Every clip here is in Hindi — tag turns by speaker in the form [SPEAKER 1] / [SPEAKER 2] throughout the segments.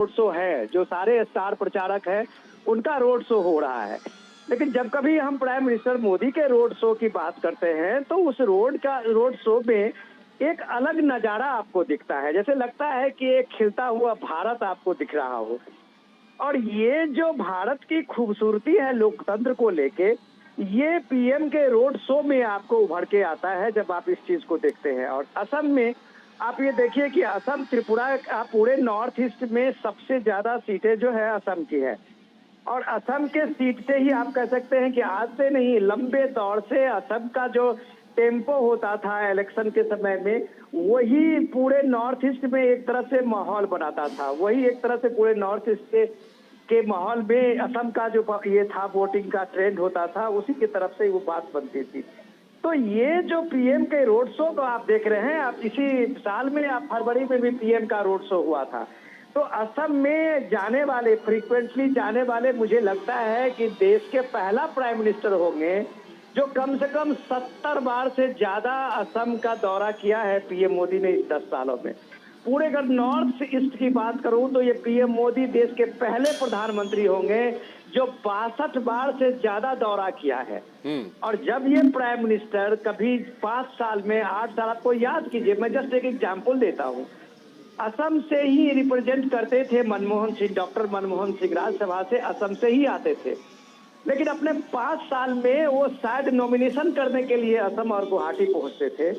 [SPEAKER 1] रोड शो है, जो सारे स्टार प्रचारक हैं उनका रोड शो हो रहा है। लेकिन जब कभी हम प्राइम मिनिस्टर मोदी के रोड शो की बात करते हैं तो उस रोड शो में एक अलग नजारा आपको दिखता है, जैसे लगता है कि एक खिलता हुआ भारत आपको दिख रहा हो। और ये जो भारत की खूबसूरती है लोकतंत्र को लेके, ये पीएम के रोड शो में आपको उभर के आता है जब आप इस चीज को देखते हैं। और असम में आप ये देखिए कि असम त्रिपुरा का पूरे नॉर्थ ईस्ट में सबसे ज्यादा सीटें जो है असम की है। और असम के सीट से ही आप कह सकते हैं कि आज से नहीं, लंबे दौर से असम का जो टेम्पो होता था इलेक्शन के समय में, वही पूरे नॉर्थ ईस्ट में एक तरह से माहौल बनाता था। वही एक तरह से पूरे नॉर्थ ईस्ट के माहौल में असम का जो ये था वोटिंग का ट्रेंड होता था, उसी की तरफ से वो बात बनती थी। तो ये जो पीएम के रोड शो को आप देख रहे हैं, आप इसी साल में आप फरवरी में भी पीएम का रोड शो हुआ था। तो असम में जाने वाले, फ्रीक्वेंटली जाने वाले, मुझे लगता है कि देश के पहला प्राइम मिनिस्टर होंगे जो कम से कम 70 बार से ज्यादा असम का दौरा किया है पीएम मोदी ने इस 10 सालों में। पूरे अगर नॉर्थ ईस्ट की बात करूं तो ये पीएम मोदी देश के पहले प्रधानमंत्री होंगे जो 62 बार से ज्यादा दौरा किया है। और जब ये प्राइम मिनिस्टर कभी 5 साल में 8 साल, आपको याद कीजिए, मैं जस्ट एक एग्जाम्पल देता हूँ, असम से ही रिप्रेजेंट करते थे मनमोहन सिंह, डॉक्टर मनमोहन सिंह राज्यसभा से असम से ही आते थे। लेकिन अपने 5 साल में वो शायद नॉमिनेशन करने के लिए असम और गुवाहाटी पहुंचते थे।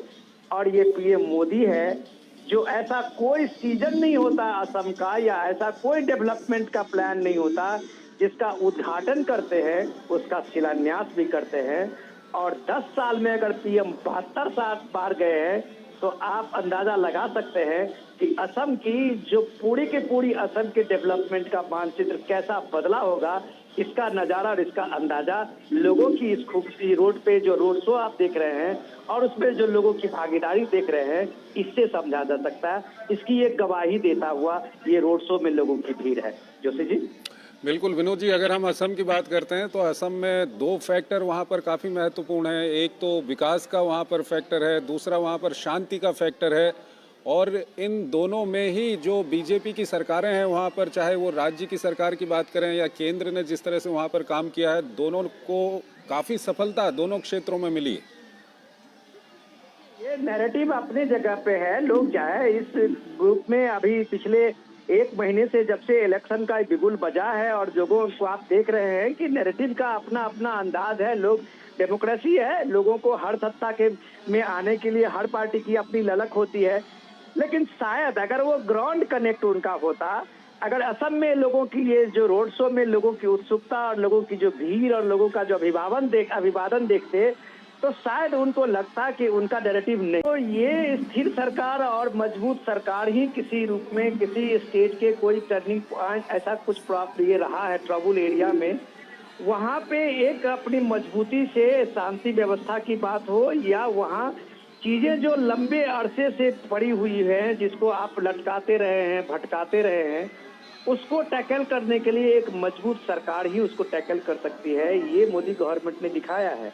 [SPEAKER 1] और ये पीएम मोदी है जो ऐसा कोई सीजन नहीं होता असम का, या ऐसा कोई डेवलपमेंट का प्लान नहीं होता जिसका उद्घाटन करते हैं, उसका शिलान्यास भी करते हैं। और 10 साल में अगर पीएम 72 बार गए हैं तो आप अंदाजा लगा सकते हैं कि असम की जो पूरी की पूरी असम के डेवलपमेंट का मानचित्र कैसा बदला होगा। इसका नजारा और इसका अंदाजा लोगों की इस खूबसूरती रोड पे जो रोड शो आप देख रहे हैं और उसमें जो लोगों की भागीदारी देख रहे हैं, इससे समझा जा सकता है। इसकी एक गवाही देता हुआ ये रोड शो में लोगों की भीड़ है। जोशी जी।
[SPEAKER 2] बिल्कुल विनोद जी, अगर हम असम की बात करते हैं तो असम में 2 फैक्टर वहाँ पर काफ़ी महत्वपूर्ण है। एक तो विकास का वहाँ पर फैक्टर है, दूसरा वहाँ पर शांति का फैक्टर है। और इन दोनों में ही जो बीजेपी की सरकारें हैं वहाँ पर, चाहे वो राज्य की सरकार की बात करें या केंद्र ने जिस तरह से वहाँ पर काम किया है, दोनों को काफ़ी सफलता दोनों क्षेत्रों में मिली है।
[SPEAKER 1] ये नैरेटिव अपनी जगह पे है। लोग जाए इस ग्रुप में, अभी पिछले 1 महीने से जब से इलेक्शन का बिगुल बजा है और लोगों को आप देख रहे हैं कि नैरेटिव का अपना अपना अंदाज है। लोग, डेमोक्रेसी है, लोगों को हर सत्ता के में आने के लिए हर पार्टी की अपनी ललक होती है। लेकिन शायद अगर वो ग्राउंड कनेक्ट उनका होता, अगर असम में लोगों की ये जो रोड शो में लोगों की उत्सुकता और लोगों की जो भीड़ और लोगों का जो अभिवादन देखते, तो शायद उनको लगता कि उनका नैरेटिव नहीं। तो ये स्थिर सरकार और मजबूत सरकार ही किसी रूप में किसी स्टेट के कोई टर्निंग पॉइंट, ऐसा कुछ ये रहा है ट्रबल एरिया में, वहाँ पे एक अपनी मजबूती से शांति व्यवस्था की बात हो, या वहाँ चीजें जो लंबे अरसे से पड़ी हुई हैं, जिसको आप लटकाते रहे हैं, भटकाते रहे हैं, उसको टैकल करने के लिए एक मजबूत सरकार ही उसको टैकल कर सकती है। ये मोदी गवर्नमेंट ने दिखाया है।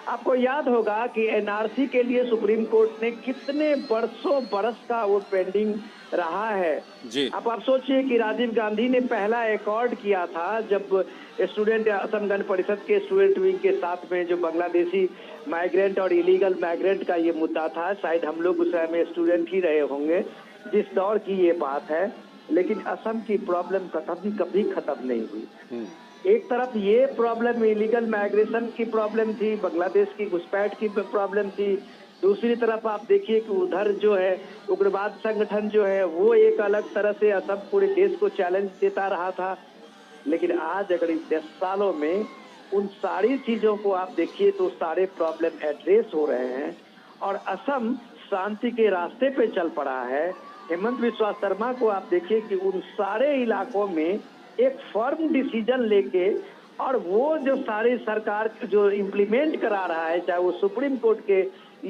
[SPEAKER 1] आपको याद होगा कि एनआरसी के लिए सुप्रीम कोर्ट ने कितने बरसों बरस का वो पेंडिंग रहा है
[SPEAKER 2] जी।
[SPEAKER 1] अब आप सोचिए कि राजीव गांधी ने पहला एकॉर्ड किया था जब स्टूडेंट, असम गण परिषद के स्टूडेंट विंग के साथ में, जो बांग्लादेशी माइग्रेंट और इलीगल माइग्रेंट का ये मुद्दा था। शायद हम लोग उस समय स्टूडेंट ही रहे होंगे जिस दौर की ये बात है। लेकिन असम की प्रॉब्लम कभी खत्म नहीं हुई। एक तरफ ये प्रॉब्लम इलीगल माइग्रेशन की प्रॉब्लम थी, बांग्लादेश की घुसपैठ की प्रॉब्लम थी। दूसरी तरफ आप देखिए कि उधर जो है उग्रवाद संगठन जो है वो एक अलग तरह से असम पूरे देश को चैलेंज देता रहा था। लेकिन आज अगर इस 10 सालों में उन सारी चीजों को आप देखिए तो सारे प्रॉब्लम एड्रेस हो रहे हैं और असम शांति के रास्ते पे चल पड़ा है। हेमंत बिस्वा शर्मा को आप देखिए कि उन सारे इलाकों में एक फर्म डिसीजन लेके, और वो जो सारी सरकार जो इम्प्लीमेंट करा रहा है, चाहे वो सुप्रीम कोर्ट के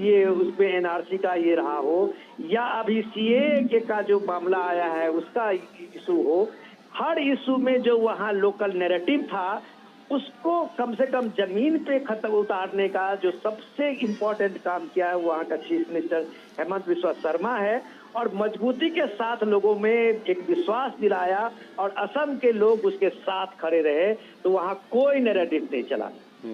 [SPEAKER 1] ये उसमें एनआरसी का ये रहा हो, या अभी सीए का जो मामला आया है उसका इशू हो, हर इशू में जो वहाँ लोकल नैरेटिव था उसको कम से कम जमीन पे खत्म उतारने का जो सबसे इम्पोर्टेंट काम किया है वहाँ का चीफ मिनिस्टर हेमंत बिस्वा शर्मा है। और मजबूती के साथ लोगों में एक विश्वास दिलाया और असम के लोग उसके साथ खड़े रहे, तो वहां कोई नैरेटिव नहीं चला।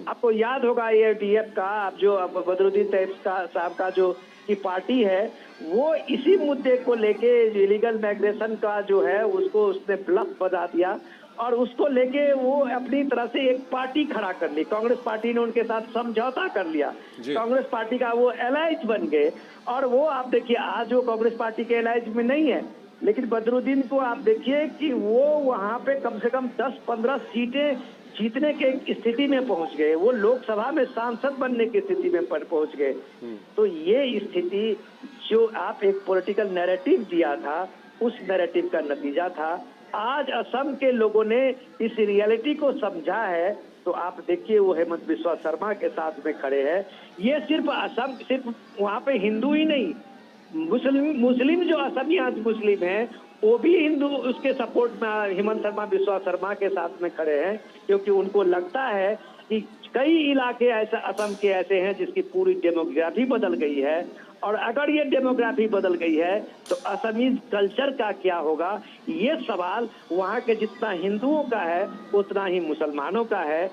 [SPEAKER 1] आपको याद होगा AIDF का, अब जो बदरुद्दीन तैयब साहब का जो की पार्टी है, वो इसी मुद्दे को लेके इलीगल माइग्रेशन का जो है उसको उसने ब्लफ बना दिया और उसको लेके वो अपनी तरह से एक पार्टी खड़ा कर ली। कांग्रेस पार्टी ने उनके साथ समझौता कर लिया, कांग्रेस पार्टी का वो एलाइज बन गए और वो आप देखिए आज वो कांग्रेस पार्टी के एलाइज में नहीं है, लेकिन बदरुद्दीन को आप देखिए कि वो वहां पे कम से कम 10-15 सीटें जीतने के स्थिति में पहुंच गए, वो लोकसभा में सांसद बनने की स्थिति में पहुंच गए। तो ये स्थिति जो आप एक पॉलिटिकल नैरेटिव दिया था, उस नैरेटिव का नतीजा था। आज असम के लोगों ने इस रियलिटी को समझा है, तो आप देखिए वो हेमंत बिस्वा शर्मा के साथ में खड़े हैं। ये सिर्फ असम, सिर्फ वहाँ पे हिंदू ही नहीं, मुस्लिम जो असमिया मुस्लिम हैं वो भी हिंदू उसके सपोर्ट में हेमंत शर्मा बिस्वा शर्मा के साथ में खड़े हैं, क्योंकि उनको लगता है कि कई इलाके ऐसे असम के ऐसे हैं जिसकी पूरी डेमोग्राफी बदल गई है, और अगर ये डेमोग्राफी बदल गई है तो असमीज कल्चर का क्या होगा, ये सवाल वहाँ के जितना हिंदुओं का है उतना ही मुसलमानों का है।